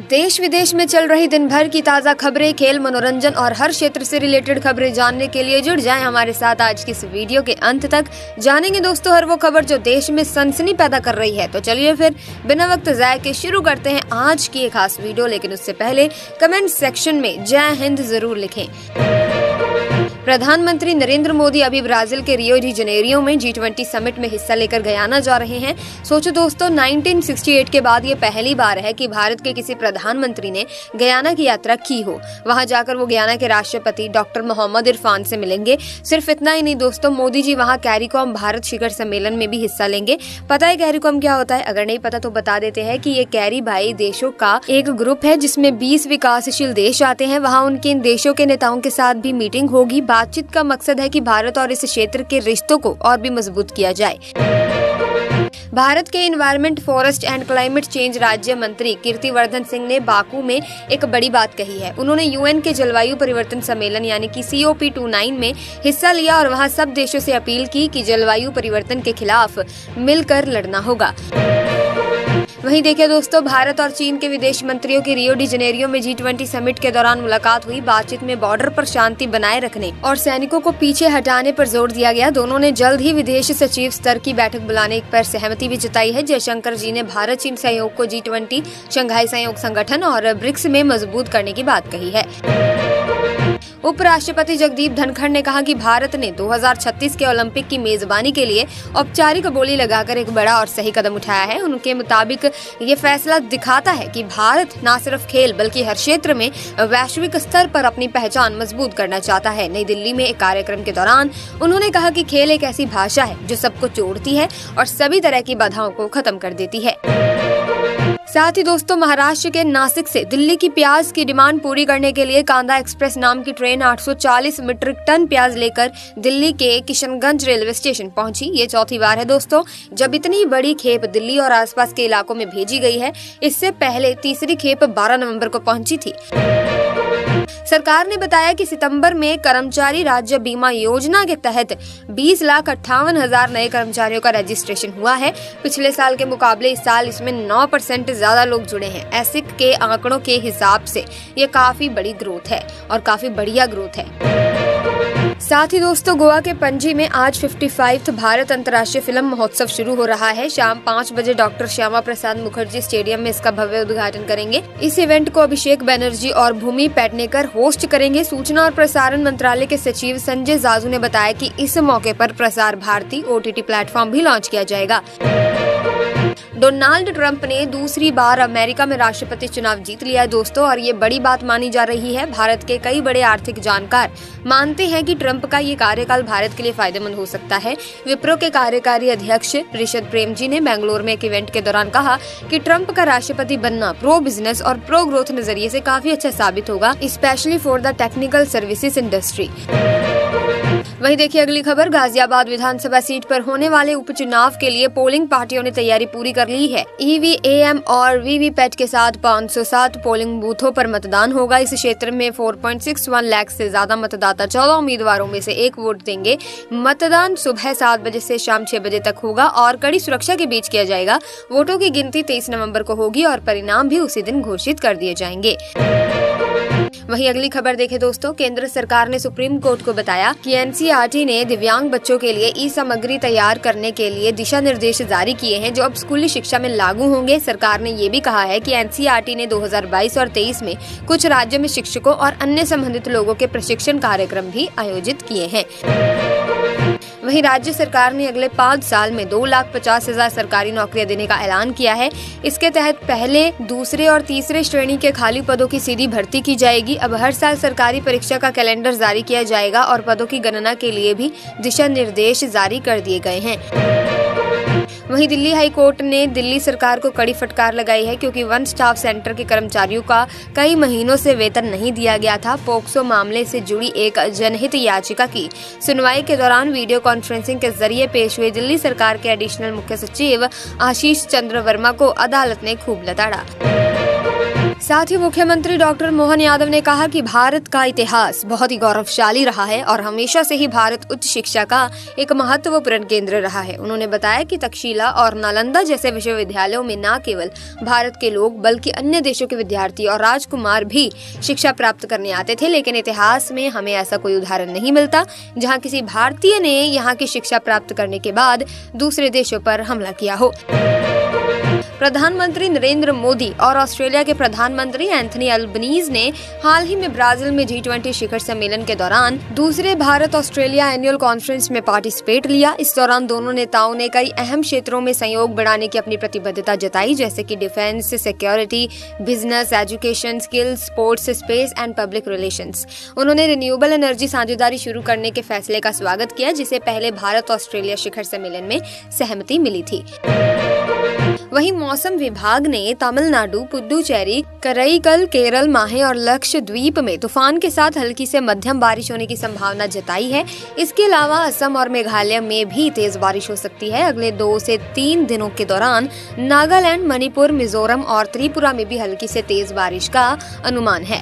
देश विदेश में चल रही दिन भर की ताज़ा खबरें, खेल, मनोरंजन और हर क्षेत्र से रिलेटेड खबरें जानने के लिए जुड़ जाएं हमारे साथ आज की इस वीडियो के अंत तक। जानेंगे दोस्तों हर वो खबर जो देश में सनसनी पैदा कर रही है। तो चलिए फिर बिना वक्त ज़ाय के शुरू करते हैं आज की एक खास वीडियो। लेकिन उससे पहले कमेंट सेक्शन में जय हिंद जरूर लिखें। प्रधानमंत्री नरेंद्र मोदी अभी ब्राजील के रियो डी जनेरियो में G20 समिट में हिस्सा लेकर गयाना जा रहे हैं। सोचो दोस्तों, 1968 के बाद ये पहली बार है कि भारत के किसी प्रधानमंत्री ने गयाना की यात्रा की हो। वहां जाकर वो गयाना के राष्ट्रपति डॉक्टर मोहम्मद इरफान से मिलेंगे। सिर्फ इतना ही नहीं दोस्तों, मोदी जी वहां कैरिकॉम भारत शिखर सम्मेलन में भी हिस्सा लेंगे। पता है कैरिकॉम क्या होता है? अगर नहीं पता तो बता देते हैं कि ये कैरी भाई देशों का एक ग्रुप है जिसमें 20 विकासशील देश आते हैं। वहाँ उनके इन देशों के नेताओं के साथ भी मीटिंग होगी। बातचीत का मकसद है कि भारत और इस क्षेत्र के रिश्तों को और भी मजबूत किया जाए। भारत के environment, forest and climate change राज्य मंत्री कीर्तिवर्धन सिंह ने बाकू में एक बड़ी बात कही है। उन्होंने UN के जलवायु परिवर्तन सम्मेलन यानी कि COP29 में हिस्सा लिया और वहां सब देशों से अपील की कि जलवायु परिवर्तन के खिलाफ मिलकर लड़ना होगा। वहीं देखिए दोस्तों, भारत और चीन के विदेश मंत्रियों की रियो डी जनेरियो में G20 समिट के दौरान मुलाकात हुई। बातचीत में बॉर्डर पर शांति बनाए रखने और सैनिकों को पीछे हटाने पर जोर दिया गया। दोनों ने जल्द ही विदेश सचिव स्तर की बैठक बुलाने पर सहमति भी जताई है। जयशंकर जी ने भारत चीन सहयोग को G20, शंघाई सहयोग संगठन और ब्रिक्स में मजबूत करने की बात कही है। उपराष्ट्रपति जगदीप धनखड़ ने कहा कि भारत ने 2036 के ओलंपिक की मेजबानी के लिए औपचारिक बोली लगाकर एक बड़ा और सही कदम उठाया है। उनके मुताबिक ये फैसला दिखाता है कि भारत न सिर्फ खेल बल्कि हर क्षेत्र में वैश्विक स्तर पर अपनी पहचान मजबूत करना चाहता है। नई दिल्ली में एक कार्यक्रम के दौरान उन्होंने कहा कि खेल एक ऐसी भाषा है जो सबको जोड़ती है और सभी तरह की बाधाओं को खत्म कर देती है। साथ ही दोस्तों, महाराष्ट्र के नासिक से दिल्ली की प्याज की डिमांड पूरी करने के लिए कांदा एक्सप्रेस नाम की ट्रेन 840 मीट्रिक टन प्याज लेकर दिल्ली के किशनगंज रेलवे स्टेशन पहुंची। ये चौथी बार है दोस्तों जब इतनी बड़ी खेप दिल्ली और आसपास के इलाकों में भेजी गई है। इससे पहले तीसरी खेप 12 नवंबर को पहुंची थी। सरकार ने बताया कि सितंबर में कर्मचारी राज्य बीमा योजना के तहत 20,58,000 नए कर्मचारियों का रजिस्ट्रेशन हुआ है। पिछले साल के मुकाबले इस साल इसमें 9% ज्यादा लोग जुड़े हैं। ऐसे के आंकड़ों के हिसाब से ये काफी बड़ी ग्रोथ है और काफी बढ़िया ग्रोथ है। साथ ही दोस्तों, गोवा के पणजी में आज 55वां भारत अंतर्राष्ट्रीय फिल्म महोत्सव शुरू हो रहा है। शाम 5 बजे डॉक्टर श्यामा प्रसाद मुखर्जी स्टेडियम में इसका भव्य उद्घाटन करेंगे। इस इवेंट को अभिषेक बनर्जी और भूमि पेडनेकर होस्ट करेंगे। सूचना और प्रसारण मंत्रालय के सचिव संजय जाजू ने बताया कि इस मौके पर प्रसार भारती OTT प्लेटफॉर्म भी लॉन्च किया जाएगा। डोनाल्ड ट्रंप ने दूसरी बार अमेरिका में राष्ट्रपति चुनाव जीत लिया है दोस्तों, और ये बड़ी बात मानी जा रही है। भारत के कई बड़े आर्थिक जानकार मानते हैं कि ट्रंप का ये कार्यकाल भारत के लिए फायदेमंद हो सकता है। विप्रो के कार्यकारी अध्यक्ष ऋषभ प्रेम जी ने बेंगलुरु में एक इवेंट के दौरान कहा कि ट्रंप का राष्ट्रपति बनना प्रो बिजनेस और प्रो ग्रोथ नजरिए से काफी अच्छा साबित होगा, specially for the technical services industry. वहीं देखिए अगली खबर, गाजियाबाद विधानसभा सीट पर होने वाले उपचुनाव के लिए पोलिंग पार्टियों ने तैयारी पूरी कर ली है। EVAM और VVPAT के साथ 507 पोलिंग बूथों पर मतदान होगा। इस क्षेत्र में 4.61 लाख से ज्यादा मतदाता 14 उम्मीदवारों में से एक वोट देंगे। मतदान सुबह 7 बजे से शाम 6 बजे तक होगा और कड़ी सुरक्षा के बीच किया जाएगा। वोटों की गिनती 23 नवंबर को होगी और परिणाम भी उसी दिन घोषित कर दिए जाएंगे। वहीं अगली खबर देखें दोस्तों, केंद्र सरकार ने सुप्रीम कोर्ट को बताया कि NCERT ने दिव्यांग बच्चों के लिए ई-सामग्री तैयार करने के लिए दिशा निर्देश जारी किए हैं जो अब स्कूली शिक्षा में लागू होंगे। सरकार ने ये भी कहा है कि NCERT ने 2022 और 23 में कुछ राज्यों में शिक्षकों और अन्य संबंधित लोगों के प्रशिक्षण कार्यक्रम भी आयोजित किए हैं। वहीं राज्य सरकार ने अगले 5 साल में 2,50,000 सरकारी नौकरियां देने का ऐलान किया है। इसके तहत पहले, दूसरे और तीसरे श्रेणी के खाली पदों की सीधी भर्ती की जाएगी। अब हर साल सरकारी परीक्षा का कैलेंडर जारी किया जाएगा और पदों की गणना के लिए भी दिशा निर्देश जारी कर दिए गए हैं। वहीं दिल्ली हाई कोर्ट ने दिल्ली सरकार को कड़ी फटकार लगाई है क्योंकि वन स्टाफ सेंटर के कर्मचारियों का कई महीनों से वेतन नहीं दिया गया था। पोक्सो मामले से जुड़ी एक जनहित याचिका की सुनवाई के दौरान वीडियो कॉन्फ्रेंसिंग के जरिए पेश हुए दिल्ली सरकार के एडिशनल मुख्य सचिव आशीष चंद्र वर्मा को अदालत ने खूब लताड़ा। साथ ही मुख्यमंत्री डॉक्टर मोहन यादव ने कहा कि भारत का इतिहास बहुत ही गौरवशाली रहा है और हमेशा से ही भारत उच्च शिक्षा का एक महत्वपूर्ण केंद्र रहा है। उन्होंने बताया कि तक्षशिला और नालंदा जैसे विश्वविद्यालयों में न केवल भारत के लोग बल्कि अन्य देशों के विद्यार्थी और राजकुमार भी शिक्षा प्राप्त करने आते थे, लेकिन इतिहास में हमें ऐसा कोई उदाहरण नहीं मिलता जहां किसी भारतीय ने यहां की शिक्षा प्राप्त करने के बाद दूसरे देशों पर हमला किया हो। प्रधानमंत्री नरेंद्र मोदी और ऑस्ट्रेलिया के प्रधानमंत्री एंथनी अल्बनीज ने हाल ही में ब्राजील में G20 शिखर सम्मेलन के दौरान दूसरे भारत ऑस्ट्रेलिया एनुअल कॉन्फ्रेंस में पार्टिसिपेट लिया। इस दौरान दोनों नेताओं ने कई अहम क्षेत्रों में सहयोग बढ़ाने की अपनी प्रतिबद्धता जताई, जैसे कि defence, security, business, education, skills, sports, space and public relations. उन्होंने रिन्यूएबल एनर्जी साझेदारी शुरू करने के फैसले का स्वागत किया, जिसे पहले भारत ऑस्ट्रेलिया शिखर सम्मेलन में सहमति मिली थी। वहीं मौसम विभाग ने तमिलनाडु, पुडुचेरी, करईकल, केरल, माहे और लक्षद्वीप में तूफान के साथ हल्की से मध्यम बारिश होने की संभावना जताई है। इसके अलावा असम और मेघालय में भी तेज बारिश हो सकती है। अगले 2 से 3 दिनों के दौरान नागालैंड, मणिपुर, मिजोरम और त्रिपुरा में भी हल्की से तेज बारिश का अनुमान है।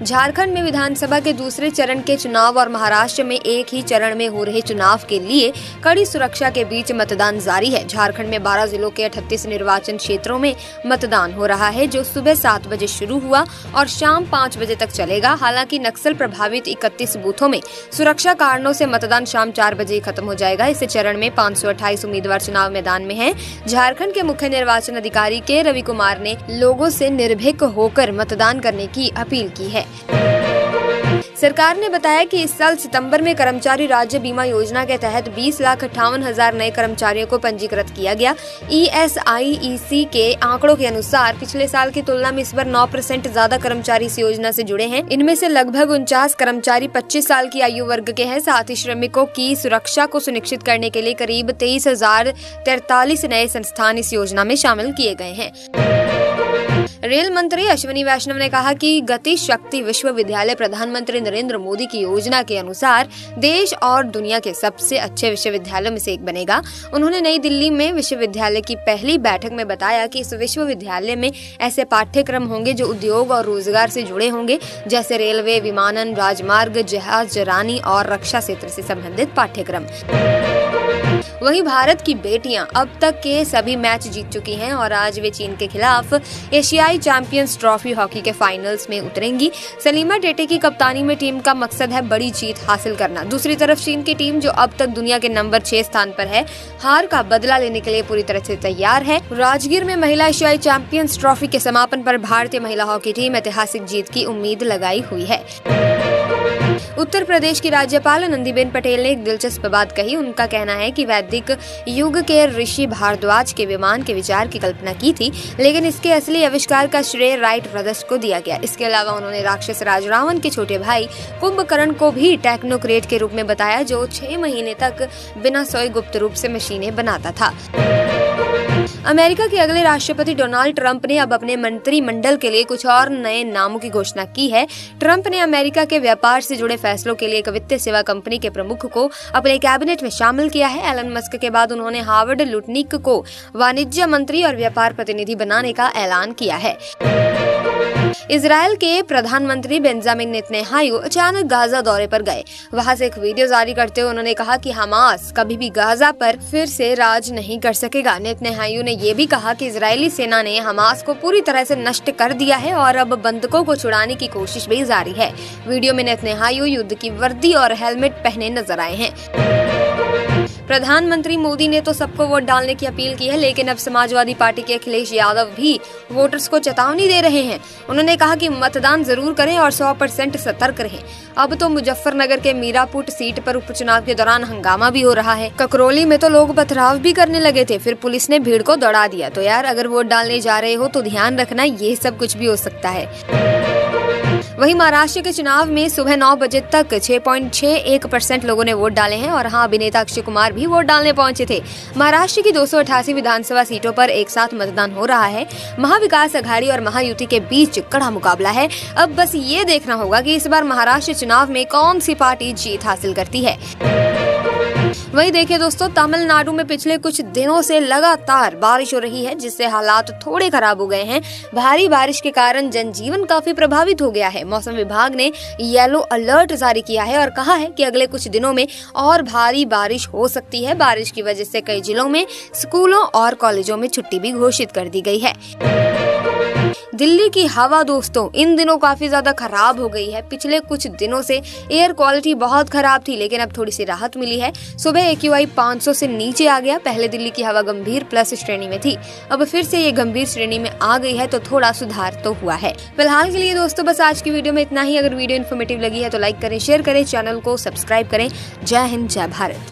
झारखंड में विधानसभा के दूसरे चरण के चुनाव और महाराष्ट्र में एक ही चरण में हो रहे चुनाव के लिए कड़ी सुरक्षा के बीच मतदान जारी है। झारखंड में 12 जिलों के 38 निर्वाचन क्षेत्रों में मतदान हो रहा है, जो सुबह 7 बजे शुरू हुआ और शाम 5 बजे तक चलेगा। हालांकि नक्सल प्रभावित 31 बूथों में सुरक्षा कारणों से मतदान शाम 4 बजे खत्म हो जाएगा। इस चरण में 528 उम्मीदवार चुनाव मैदान में हैं। झारखंड के मुख्य निर्वाचन अधिकारी के रवि कुमार ने लोगों से निर्भीक होकर मतदान करने की अपील की है। सरकार ने बताया कि इस साल सितंबर में कर्मचारी राज्य बीमा योजना के तहत 20,58,000 नए कर्मचारियों को पंजीकृत किया गया। ESIEC के आंकड़ों के अनुसार पिछले साल की तुलना में इस बार 9% ज्यादा कर्मचारी इस योजना से जुड़े हैं। इनमें से लगभग 49 कर्मचारी 25 साल की आयु वर्ग के हैं। साथ ही श्रमिकों की सुरक्षा को सुनिश्चित करने के लिए करीब 23,043 नए संस्थान इस योजना में शामिल किए गए हैं। रेल मंत्री अश्विनी वैष्णव ने कहा कि गति शक्ति विश्वविद्यालय प्रधानमंत्री नरेंद्र मोदी की योजना के अनुसार देश और दुनिया के सबसे अच्छे विश्वविद्यालयों में से एक बनेगा। उन्होंने नई दिल्ली में विश्वविद्यालय की पहली बैठक में बताया कि इस विश्वविद्यालय में ऐसे पाठ्यक्रम होंगे जो उद्योग और रोजगार से जुड़े होंगे, जैसे रेलवे, विमानन, राजमार्ग, जहाज जरानी और रक्षा क्षेत्र से संबंधित पाठ्यक्रम। वहीं भारत की बेटियां अब तक के सभी मैच जीत चुकी हैं और आज वे चीन के खिलाफ एशियाई चैंपियंस ट्रॉफी हॉकी के फाइनल्स में उतरेंगी। सलीमा टेटे की कप्तानी में टीम का मकसद है बड़ी जीत हासिल करना। दूसरी तरफ चीन की टीम, जो अब तक दुनिया के नंबर 6 स्थान पर है, हार का बदला लेने के लिए पूरी तरह से तैयार है। राजगीर में महिला एशियाई चैंपियंस ट्रॉफी के समापन पर भारतीय महिला हॉकी टीम ऐतिहासिक जीत की उम्मीद लगाई हुई है। उत्तर प्रदेश की राज्यपाल आनंदीबेन पटेल ने एक दिलचस्प बात कही। उनका कहना है कि वैदिक युग के ऋषि भारद्वाज के विमान के विचार की कल्पना की थी, लेकिन इसके असली आविष्कार का श्रेय राइट ब्रदर्स को दिया गया। इसके अलावा उन्होंने राक्षस राज रावण के छोटे भाई कुंभकर्ण को भी टेक्नोक्रेट के रूप में बताया, जो 6 महीने तक बिना सोए गुप्त रूप से मशीनें बनाता था। अमेरिका के अगले राष्ट्रपति डोनाल्ड ट्रंप ने अब अपने मंत्रिमंडल के लिए कुछ और नए नामों की घोषणा की है। ट्रंप ने अमेरिका के व्यापार से जुड़े फैसलों के लिए एक वित्तीय सेवा कंपनी के प्रमुख को अपने कैबिनेट में शामिल किया है। एलन मस्क के बाद उन्होंने हार्वर्ड लुटनिक को वाणिज्य मंत्री और व्यापार प्रतिनिधि बनाने का ऐलान किया है। इजराइल के प्रधानमंत्री बेंजामिन नेतन्याहू अचानक गाजा दौरे पर गए। वहां से एक वीडियो जारी करते हुए उन्होंने कहा कि हमास कभी भी गाजा पर फिर से राज नहीं कर सकेगा। नेतन्याहू ने ये भी कहा कि इजरायली सेना ने हमास को पूरी तरह से नष्ट कर दिया है और अब बंधकों को छुड़ाने की कोशिश भी जारी है। वीडियो में नेतन्याहू युद्ध की वर्दी और हेलमेट पहने नजर आए हैं। प्रधानमंत्री मोदी ने तो सबको वोट डालने की अपील की है, लेकिन अब समाजवादी पार्टी के अखिलेश यादव भी वोटर्स को चेतावनी दे रहे हैं। उन्होंने कहा कि मतदान जरूर करें और 100% सतर्क रहें। अब तो मुजफ्फरनगर के मीरापुर सीट पर उपचुनाव के दौरान हंगामा भी हो रहा है। ककरौली में तो लोग पथराव भी करने लगे थे, फिर पुलिस ने भीड़ को दौड़ा दिया। तो यार, अगर वोट डालने जा रहे हो तो ध्यान रखना, ये सब कुछ भी हो सकता है। वहीं महाराष्ट्र के चुनाव में सुबह 9 बजे तक 6.61% लोगों ने वोट डाले हैं और अभिनेता अक्षय कुमार भी वोट डालने पहुंचे थे। महाराष्ट्र की 288 विधानसभा सीटों पर एक साथ मतदान हो रहा है। महाविकास अघाड़ी और महायुति के बीच कड़ा मुकाबला है। अब बस ये देखना होगा कि इस बार महाराष्ट्र चुनाव में कौन सी पार्टी जीत हासिल करती है। वहीं देखिए दोस्तों, तमिलनाडु में पिछले कुछ दिनों से लगातार बारिश हो रही है, जिससे हालात थोड़े खराब हो गए हैं। भारी बारिश के कारण जनजीवन काफी प्रभावित हो गया है। मौसम विभाग ने येलो अलर्ट जारी किया है और कहा है कि अगले कुछ दिनों में और भारी बारिश हो सकती है। बारिश की वजह से कई जिलों में स्कूलों और कॉलेजों में छुट्टी भी घोषित कर दी गई है। दिल्ली की हवा दोस्तों इन दिनों काफी ज्यादा खराब हो गई है। पिछले कुछ दिनों से एयर क्वालिटी बहुत खराब थी, लेकिन अब थोड़ी सी राहत मिली है। सुबह AQI 500 से नीचे आ गया। पहले दिल्ली की हवा गंभीर प्लस श्रेणी में थी, अब फिर से ये गंभीर श्रेणी में आ गई है, तो थोड़ा सुधार तो हुआ है। फिलहाल के लिए दोस्तों बस आज की वीडियो में इतना ही। अगर वीडियो इन्फॉर्मेटिव लगी है तो लाइक करें, शेयर करें, चैनल को सब्सक्राइब करें। जय हिंद, जय भारत।